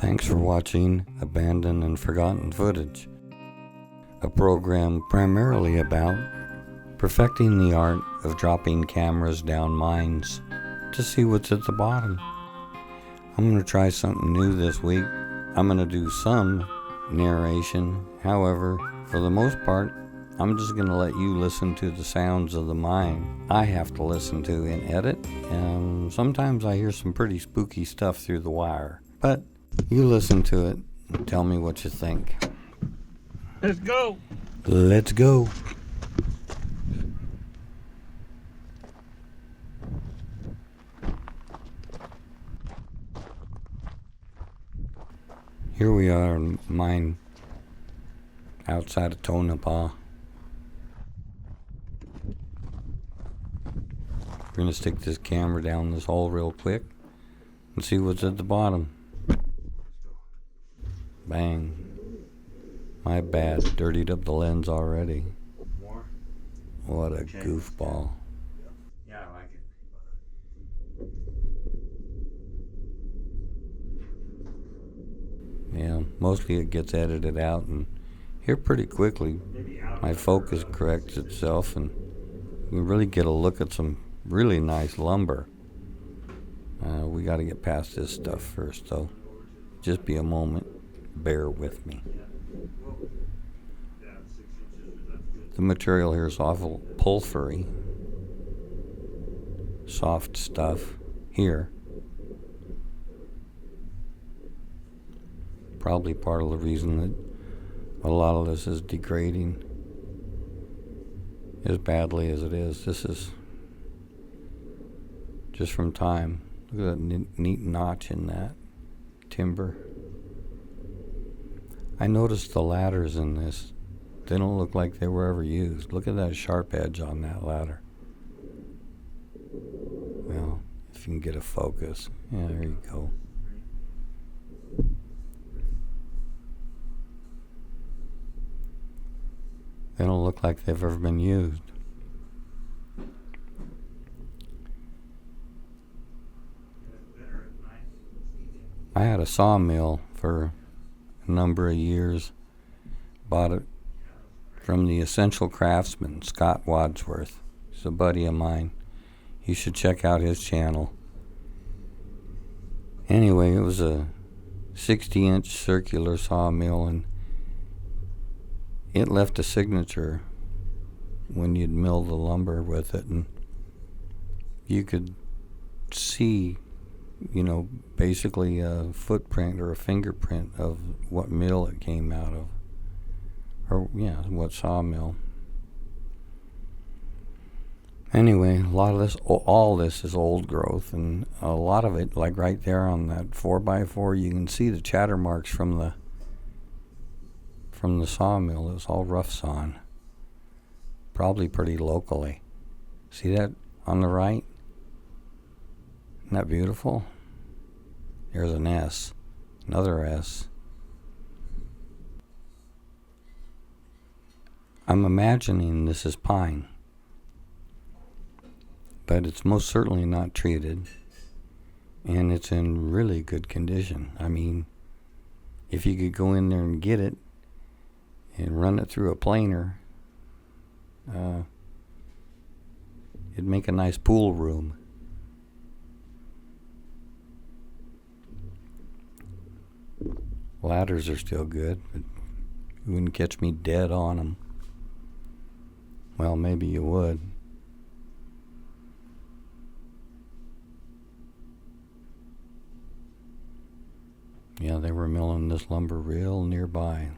Thanks for watching Abandoned and Forgotten Footage, a program primarily about perfecting the art of dropping cameras down mines to see what's at the bottom. I'm going to try something new this week. I'm going to do some narration. However, for the most part, I'm just going to let you listen to the sounds of the mine I have to listen to in edit, and sometimes I hear some pretty spooky stuff through the wire. But you listen to it and tell me what you think. Let's go. Let's go. Here we are in mine outside of Tonopah. We're going to stick this camera down this hole real quick and see what's at the bottom. Bang. My bad. Dirtied up the lens already. More? What a goofball. Yeah, I like it. Yeah, mostly it gets edited out, and here pretty quickly my focus corrects itself and we really get a look at some really nice lumber. We got to get past this stuff first, though. Just be a moment. Bear with me. The material here is awful pulvery. Soft stuff here. Probably part of the reason that a lot of this is degrading as badly as it is. This is just from time. Look at that neat notch in that timber. I noticed the ladders in this. They don't look like they were ever used. Look at that sharp edge on that ladder. Well, if you can get a focus. Yeah, there you go. They don't look like they've ever been used. I had a sawmill for a number of years. Bought it from the Essential Craftsman, Scott Wadsworth. He's a buddy of mine. You should check out his channel. Anyway, it was a 60-inch circular sawmill, and it left a signature when you'd mill the lumber with it, and you could see, basically a footprint or a fingerprint of what mill it came out of, or what sawmill. Anyway, a lot of this, all this is old growth, and a lot of it, like right there on that 4x4, you can see the chatter marks from the sawmill. It was all rough sawn, probably pretty locally. See that on the right? Isn't that beautiful? There's an S, another S. I'm imagining this is pine, but it's most certainly not treated, and it's in really good condition. I mean, if you could go in there and get it and run it through a planer, it'd make a nice pool room. Ladders are still good, but you wouldn't catch me dead on them. Well, maybe you would. Yeah, they were milling this lumber real nearby.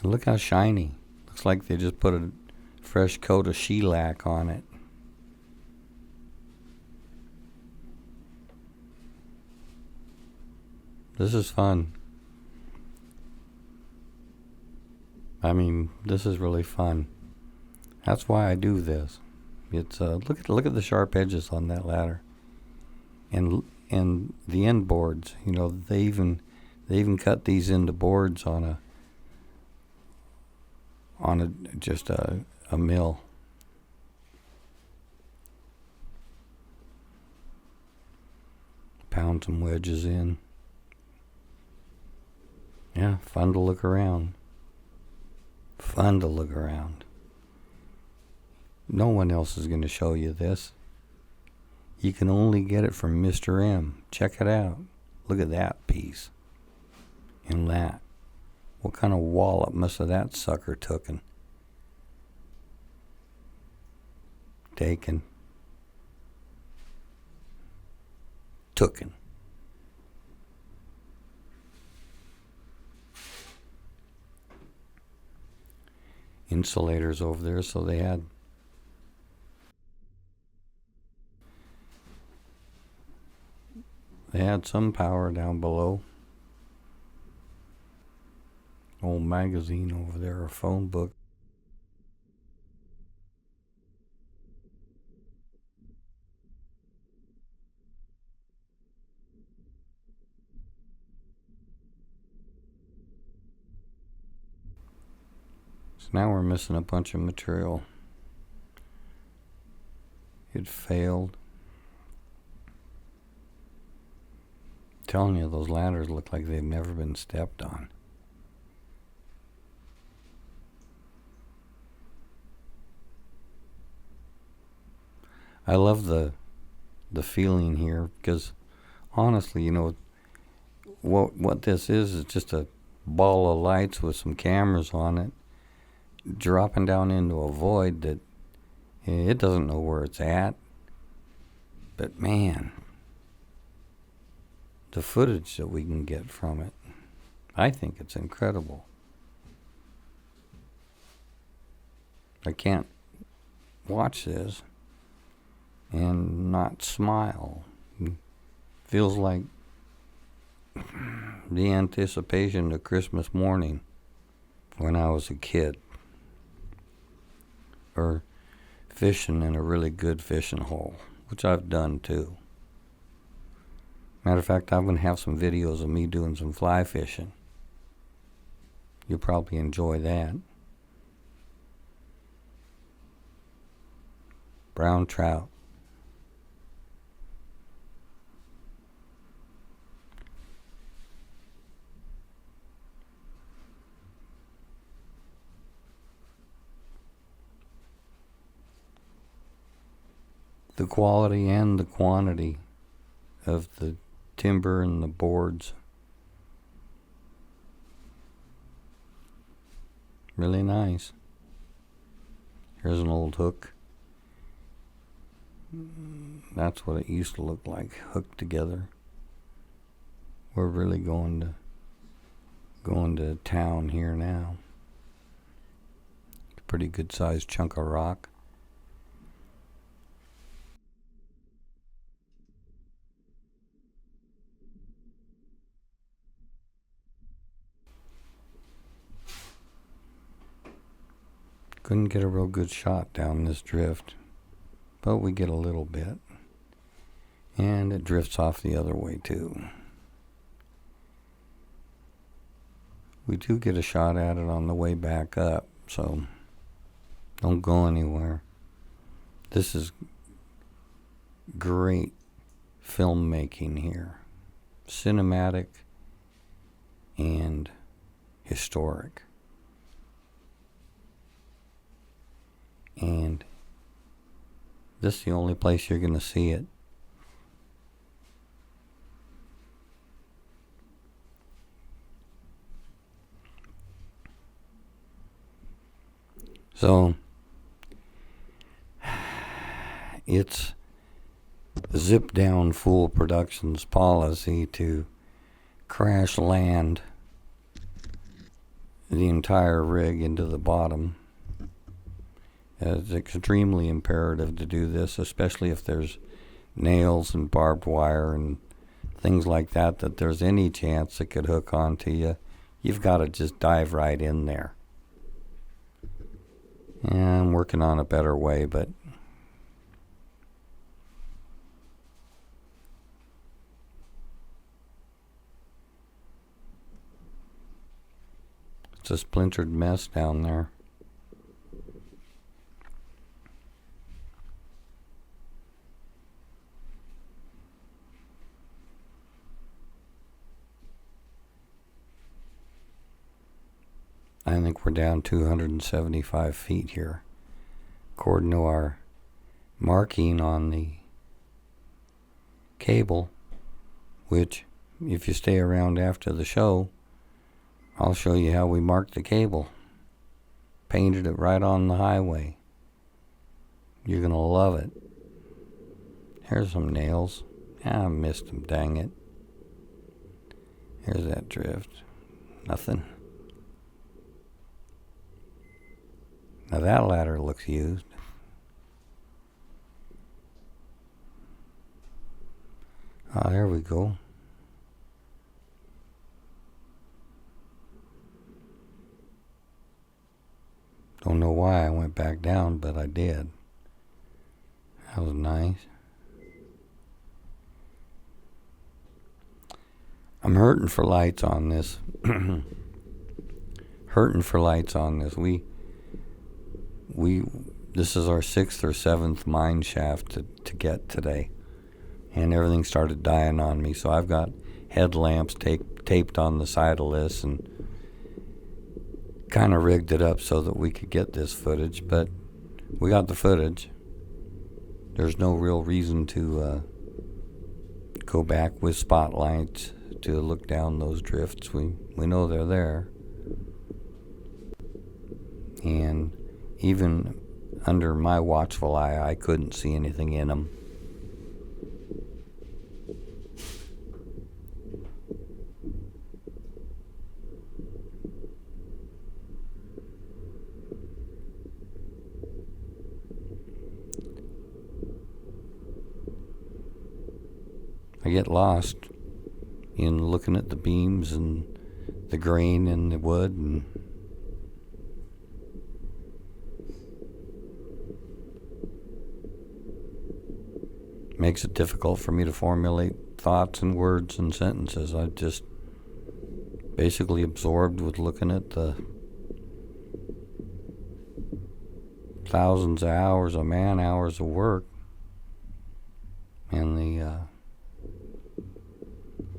And look how shiny. Looks like they just put a fresh coat of shellac on it. This is fun. I mean, this is really fun. That's why I do this. It's look at the sharp edges on that ladder, and the end boards. They even cut these into boards on a mill. pound some wedges in. Yeah, fun to look around. Fun to look around. No one else is going to show you this. You can only get it from Mr. M. Check it out. Look at that piece. And that. What kind of wallop must have that sucker taken? Taken. Tooken. Insulators over there, so they had some power down below. Old magazine over there, a phone book. So now we're missing a bunch of material. It failed. I'm telling you, those ladders look like they've never been stepped on. I love the feeling here because honestly, you know, what this is just a ball of lights with some cameras on it dropping down into a void that it doesn't know where it's at. But man, the footage that we can get from it, I think it's incredible. I can't watch this and not smile. Feels like the anticipation of Christmas morning when I was a kid. Or fishing in a really good fishing hole, which I've done too. Matter of fact, I'm going to have some videos of me doing some fly fishing. You'll probably enjoy that. Brown trout. The quality and the quantity of the timber and the boards. Really nice. Here's an old hook. That's what it used to look like, hooked together. We're really going to town here now. A pretty good sized chunk of rock. Couldn't get a real good shot down this drift, but we get a little bit. And it drifts off the other way too. We do get a shot at it on the way back up, so don't go anywhere. This is great filmmaking here. Cinematic and historic. And this is the only place you're going to see it. So it's Zip Down Fool Productions policy to crash land the entire rig into the bottom. It's extremely imperative to do this, especially if there's nails and barbed wire and things like that there's any chance it could hook onto you. You've got to just dive right in there. And I'm working on a better way, but it's a splintered mess down there. I think we're down 275 feet here, according to our marking on the cable, which, if you stay around after the show, I'll show you how we marked the cable. Painted it right on the highway. You're gonna love it. Here's some nails. I missed them, dang it. Here's that drift. Nothing. Now that ladder looks used. Ah, there we go. Don't know why I went back down, but I did. That was nice. I'm hurting for lights on this. Hurting for lights on this. This is our 6th or 7th mine shaft to get today. And everything started dying on me. So I've got headlamps taped on the side of this and kind of rigged it up so that we could get this footage. But we got the footage. There's no real reason to go back with spotlights to look down those drifts. We know they're there. And even under my watchful eye, I couldn't see anything in them. I get lost in looking at the beams and the grain in the wood, and makes it difficult for me to formulate thoughts and words and sentences. I just basically absorbed with looking at the thousands of hours of man hours of work and the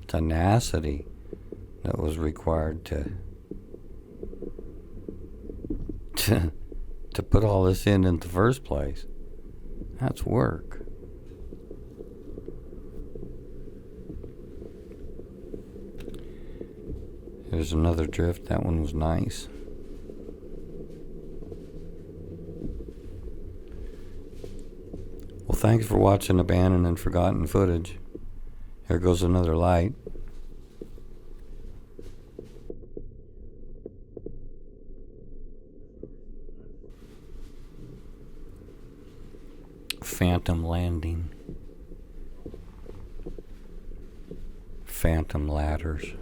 tenacity that was required to put all this in the first place. That's work. There's another drift. That one was nice. Well, thanks for watching Abandoned and Forgotten Footage. Here goes another light. Phantom landing. Phantom ladders.